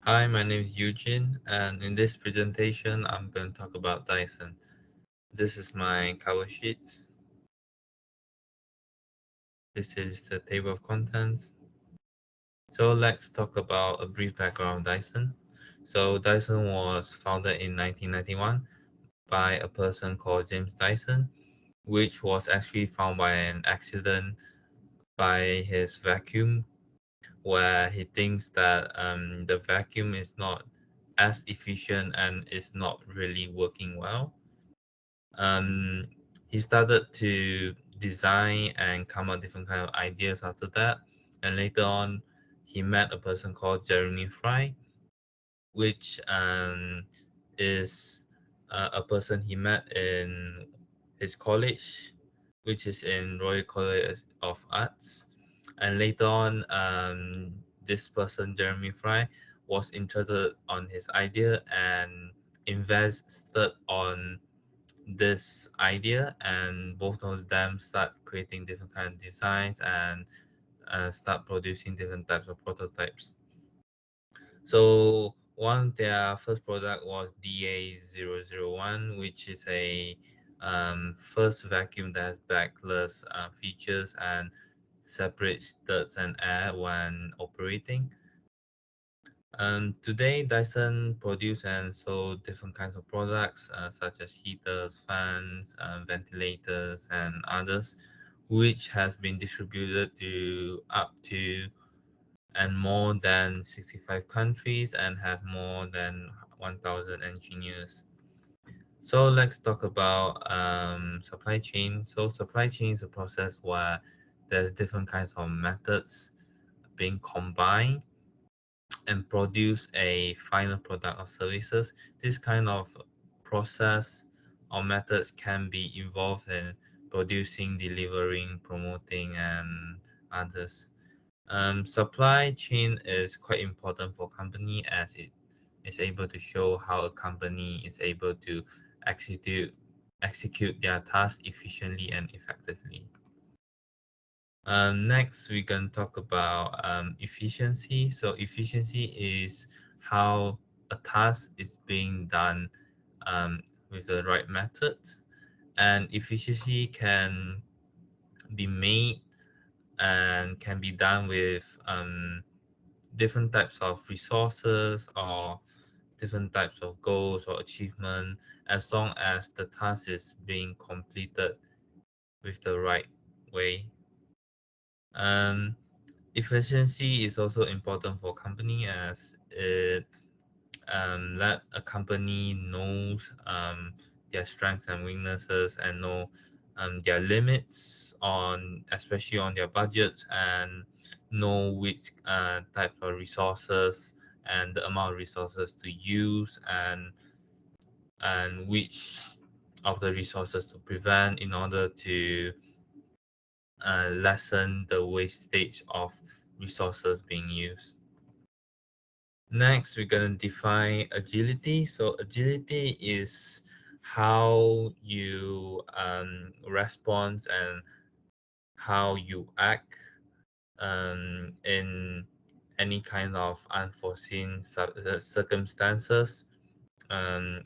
Hi, my name is Eugene, and in this presentation, I'm going to talk about Dyson. This is my cover sheet. This is the table of contents. So let's talk about a brief background of Dyson. So Dyson was founded in 1991 by a person called James Dyson, which was actually found by an accident by his vacuum, where he thinks that the vacuum is not as efficient and is not really working well. Um, he started to design and come up with different kind of ideas after that. And later on, he met a person called Jeremy Fry, which is a person he met in his college, which is in Royal College of Arts. And later on, this person, Jeremy Fry, was interested on his idea and invested on this idea, and both of them start creating different kind of designs and start producing different types of prototypes. So one their first product was DA001, which is a first vacuum that has backless features and separates dirt and air when operating. Today, Dyson produce and sold different kinds of products such as heaters, fans, ventilators, and others, which has been distributed to up to and more than 65 countries and have more than 1,000 engineers. So let's talk about supply chain. So supply chain is a process where there's different kinds of methods being combined and produce a final product or services. This kind of process or methods can be involved in producing, delivering, promoting, and others. Supply chain is quite important for company as it is able to show how a company is able to execute execute their task efficiently and effectively. Next, we can talk about efficiency. So, efficiency is how a task is being done with the right method, and efficiency can be made and can be done with different types of resources or different types of goals or achievement, as long as the task is being completed with the right way. Um, Efficiency is also important for company as it let a company knows their strengths and weaknesses and know their limits on especially on their budgets and know which type of resources and the amount of resources to use and which of the resources to prevent in order to lessen the wastage of resources being used. Next, we're going to define agility. So, agility is how you respond and how you act in any kind of unforeseen circumstances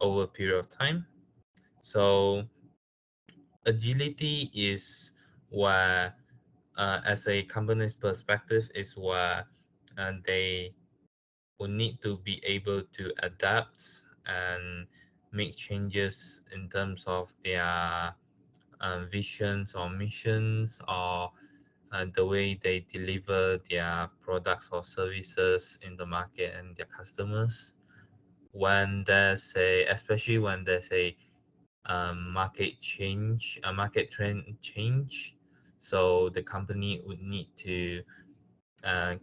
over a period of time. So, agility is where, as a company's perspective, is where they will need to be able to adapt and make changes in terms of their visions or missions or the way they deliver their products or services in the market and their customers. When there's a, especially when there's a market change, a market trend change, so the company would need to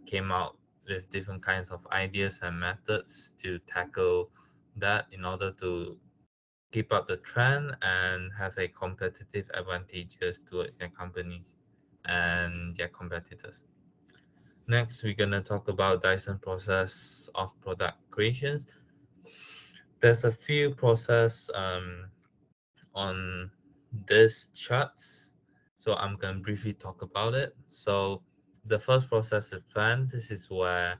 came out with different kinds of ideas and methods to tackle that in order to keep up the trend and have a competitive advantages towards their companies and their competitors. Next, we're gonna talk about Dyson process of product creations. There's a few process on this charts, so I'm gonna briefly talk about it. So the first process is plan. This is where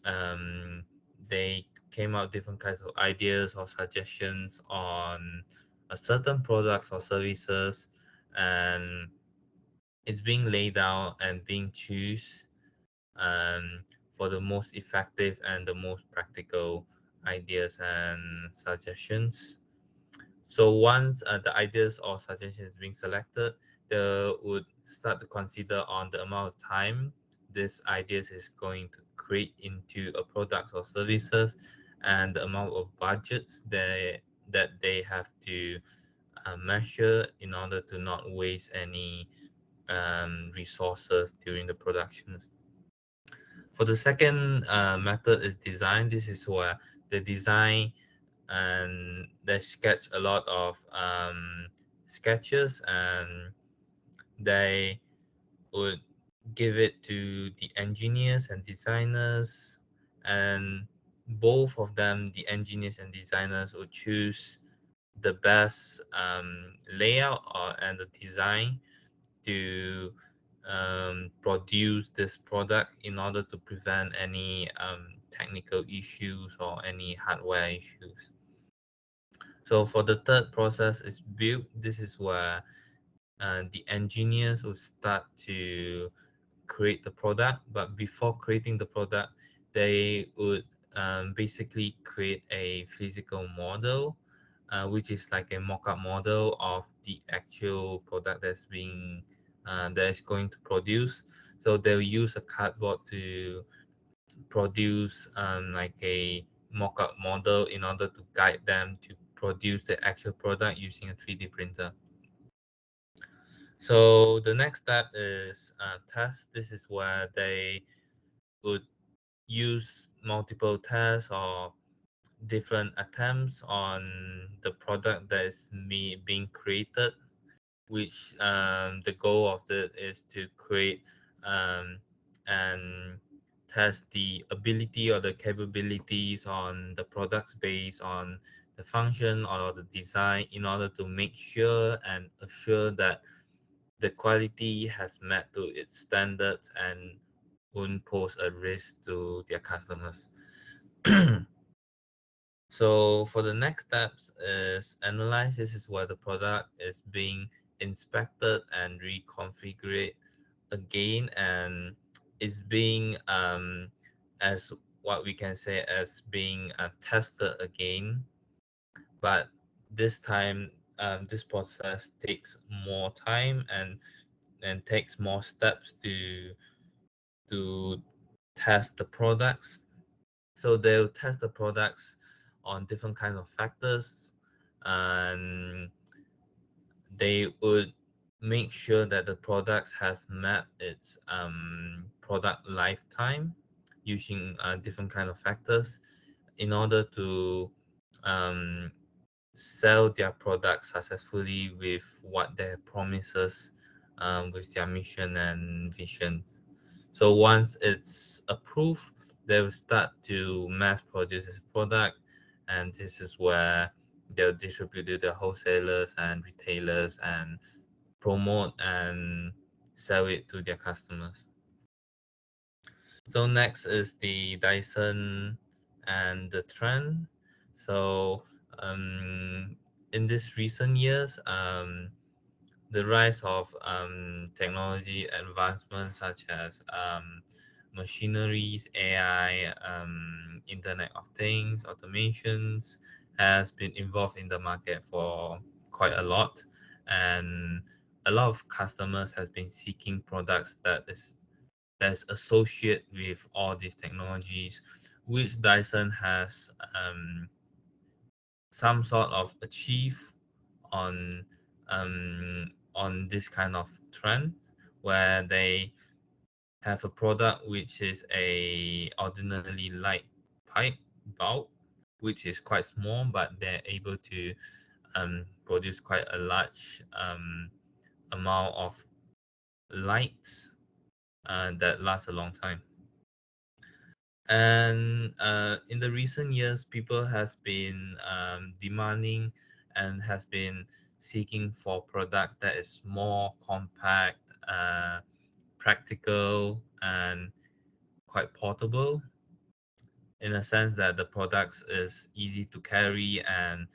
um, they came out different kinds of ideas or suggestions on a certain products or services, and it's being laid out and being choose um, for the most effective and the most practical ideas and suggestions. So once the ideas or suggestions being selected, they would start to consider on the amount of time this ideas is going to create into a products or services, and the amount of budgets that they have to measure in order to not waste any resources during the productions. For the second method is design. This is where the design and they sketch a lot of sketches, and they would give it to the engineers and designers, and both of them, the engineers and designers, would choose the best layout and the design to produce this product in order to prevent any technical issues or any hardware issues. So for the third process is build. This is where the engineers will start to create the product, but before creating the product, they would basically create a physical model, which is like a mock-up model of the actual product that is going to produce. So they'll use a cardboard to produce like a mock-up model in order to guide them to produce the actual product using a 3D printer. So the next step is test. This is where they would use multiple tests or different attempts on the product that is being created, which the goal of it is to create um, and test the ability or the capabilities on the products based on the function or the design in order to make sure and assure that the quality has met to its standards and won't pose a risk to their customers. So for the next steps is analyze. This is where the product is being inspected and reconfigured again, and is being as what we can say as being tested again. But this time, this process takes more time and takes more steps to test the products. So they'll test the products on different kinds of factors, and they would make sure that the products has met its product lifetime using different kind of factors in order to um, sell their products successfully with what their promises with their mission and vision. So once it's approved, they will start to mass produce this product, and this is where they'll distribute to the wholesalers and retailers and promote and sell it to their customers. So next is the Dyson and the trend. So in this recent years, the rise of technology advancements such as machineries, AI, Internet of Things, automations has been involved in the market for quite a lot, and a lot of customers has been seeking products that's associated with all these technologies, which Dyson has some sort of achieve on this kind of trend, where they have a product which is a ordinarily light pipe bulb, which is quite small, but they're able to produce quite a large amount of lights that last a long time. And in the recent years, people has been demanding and has been seeking for products that is more compact, practical, and quite portable. in a sense that the products is easy to carry and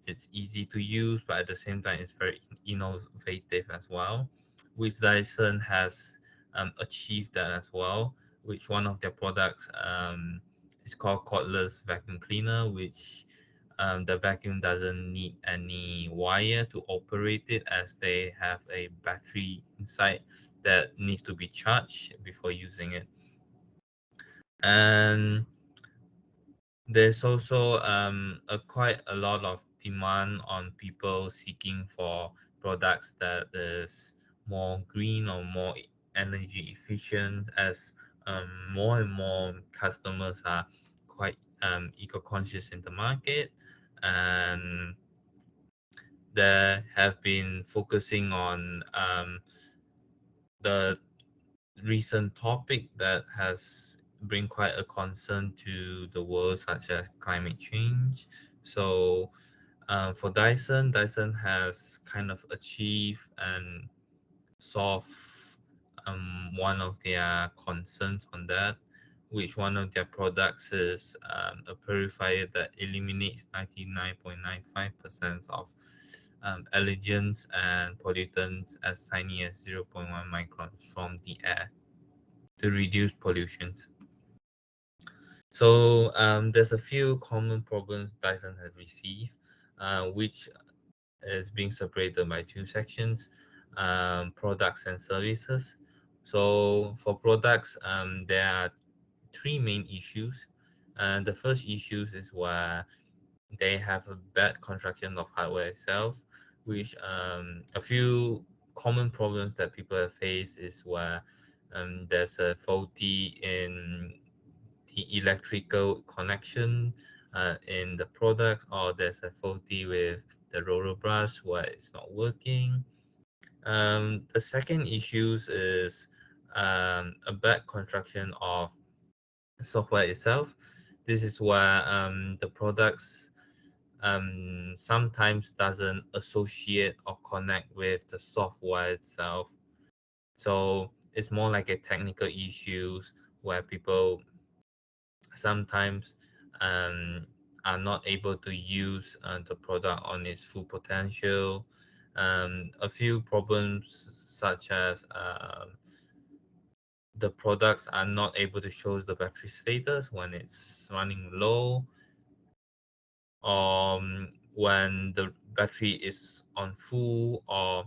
it's easy to use, but at the same time it's very innovative as well, which Dyson has achieved that as well. Which one of their products is called cordless vacuum cleaner, which the vacuum doesn't need any wire to operate it, as they have a battery inside that needs to be charged before using it. And there's also quite a lot of demand on people seeking for products that is more green or more energy efficient, as more and more customers are quite eco-conscious in the market, and they have been focusing on the recent topic that has bring quite a concern to the world, such as climate change. So, for Dyson, Dyson has kind of achieved and solved one of their concerns on that, which one of their products is a purifier that eliminates 99.95% of allergens and pollutants as tiny as zero point 0.1 microns from the air to reduce pollution. So there's a few common problems Dyson has received, which is being separated by two sections: products and services. So for products, there are three main issues. And the first issues is where they have a bad construction of hardware itself, which a few common problems that people have faced is where there's a faulty in the electrical connection in the product, or there's a faulty with the roller brush where it's not working. The second issues is a bad construction of software itself. This is where the products sometimes doesn't associate or connect with the software itself. So it's more like a technical issues where people sometimes um, are not able to use the product on its full potential. A few problems such as the products are not able to show the battery status when it's running low, or when the battery is on full, or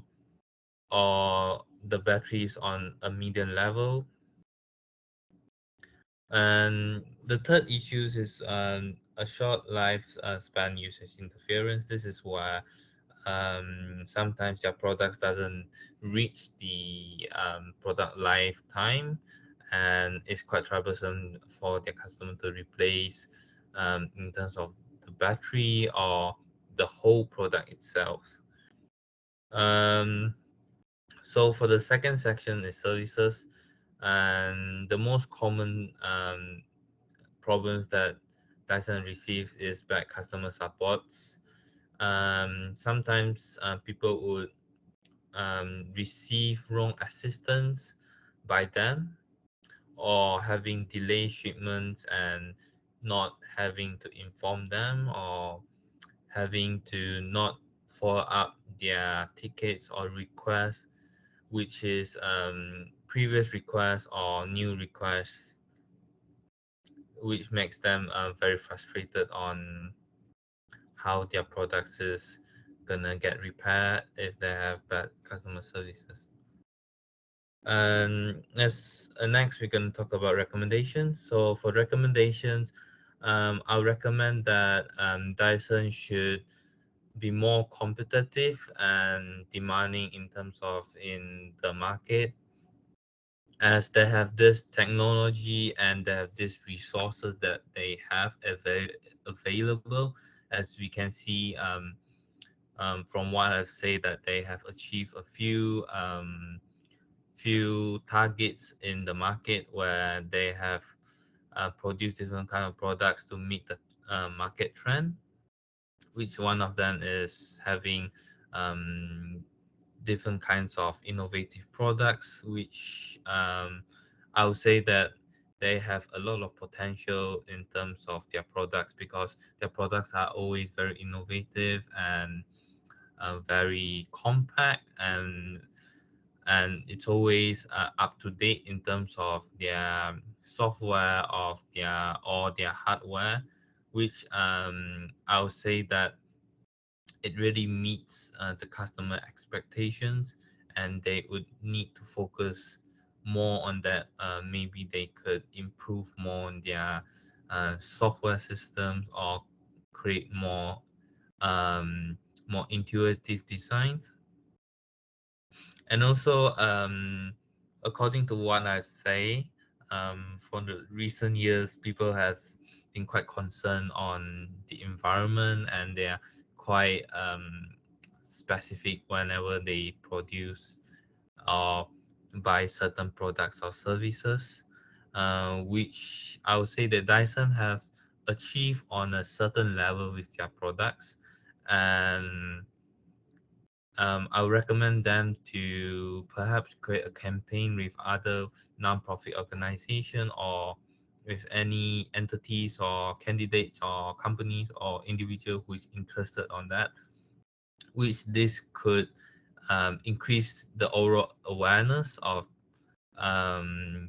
the battery is on a medium level. And the third issues is a short life span usage interference. This is where sometimes your products doesn't reach the product lifetime, and it's quite troublesome for the customer to replace in terms of the battery or the whole product itself. Um, so for the second section is services, and the most common problems that Dyson receives is bad customer supports. Sometimes people would receive wrong assistance by them, or having delayed shipments and not having to inform them, or having to not follow up their tickets or requests, which is previous requests or new requests, which makes them very frustrated on how their products is gonna get repaired if they have bad customer services. And next we're gonna talk about recommendations. So for recommendations, I'll recommend that Dyson should be more competitive and demanding in terms of in the market, as they have this technology and they have these resources that they have available. As we can see from what I've said, that they have achieved a few targets in the market where they have produced different kind of products to meet the market trend, which one of them is having um, different kinds of innovative products, which I would say that they have a lot of potential in terms of their products because their products are always very innovative and very compact, and it's always up to date in terms of their software of their or their hardware, which I would say that it really meets the customer expectations, and they would need to focus more on that. Maybe they could improve more on their software systems or create um, more intuitive designs. And also, according to what I say, for the recent years, people has been quite concerned on the environment, and they are quite specific whenever they produce or buy certain products or services, which I would say that Dyson has achieved on a certain level with their products. And I would recommend them to perhaps create a campaign with other nonprofit organization or with any entities or candidates or companies or individual who is interested on that, which this could increase the overall awareness um,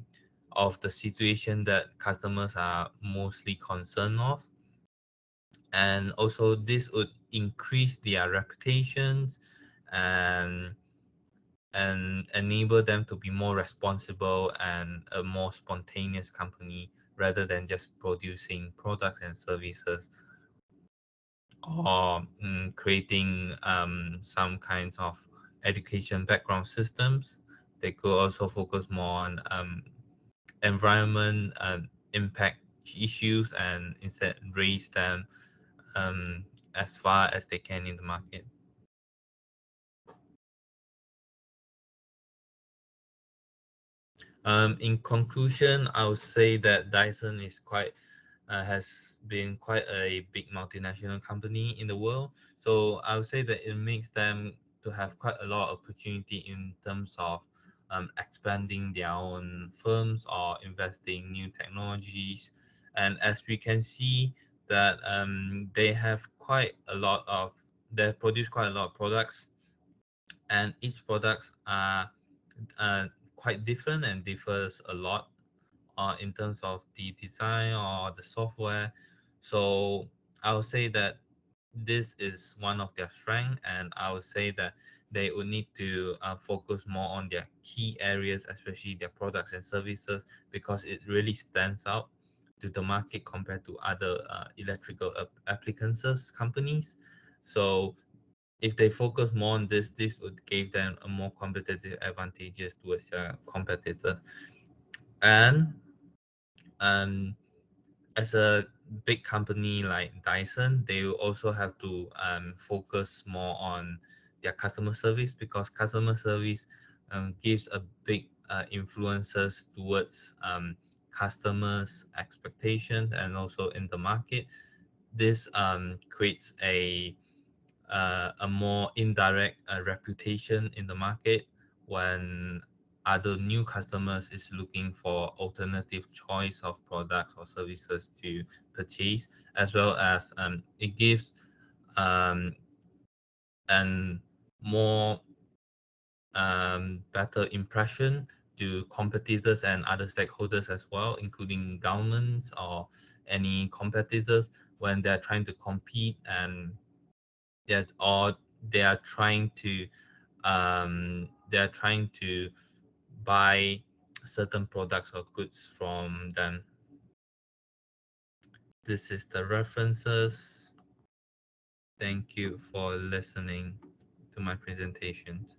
of the situation that customers are mostly concerned of, and also this would increase their reputations and enable them to be more responsible and a more spontaneous company rather than just producing products and services or creating some kinds of education background systems. They could also focus more on environment impact issues and instead raise them um, as far as they can in the market. In conclusion, I would say that Dyson is quite has been quite a big multinational company in the world. So I would say that it makes them to have quite a lot of opportunity in terms of expanding their own firms or investing new technologies. And as we can see that they have quite a lot of they produce quite a lot of products, and each products are uh, quite different and differs a lot in terms of the design or the software. So I would say that this is one of their strength, and I would say that they would need to focus more on their key areas, especially their products and services, because it really stands out to the market compared to other electrical applicants companies. So if they focus more on this, this would give them a more competitive advantages towards their competitors. And um, as a big company like Dyson, they will also have to focus more on their customer service, because customer service gives a big influences towards customers' expectations and also in the market. This creates a more indirect reputation in the market when other new customers is looking for alternative choice of products or services to purchase, as well as it gives um, an more better impression to competitors and other stakeholders as well, including governments or any competitors when they're trying to compete, and that or they are trying to buy certain products or goods from them. This is the references. Thank you for listening to my presentations.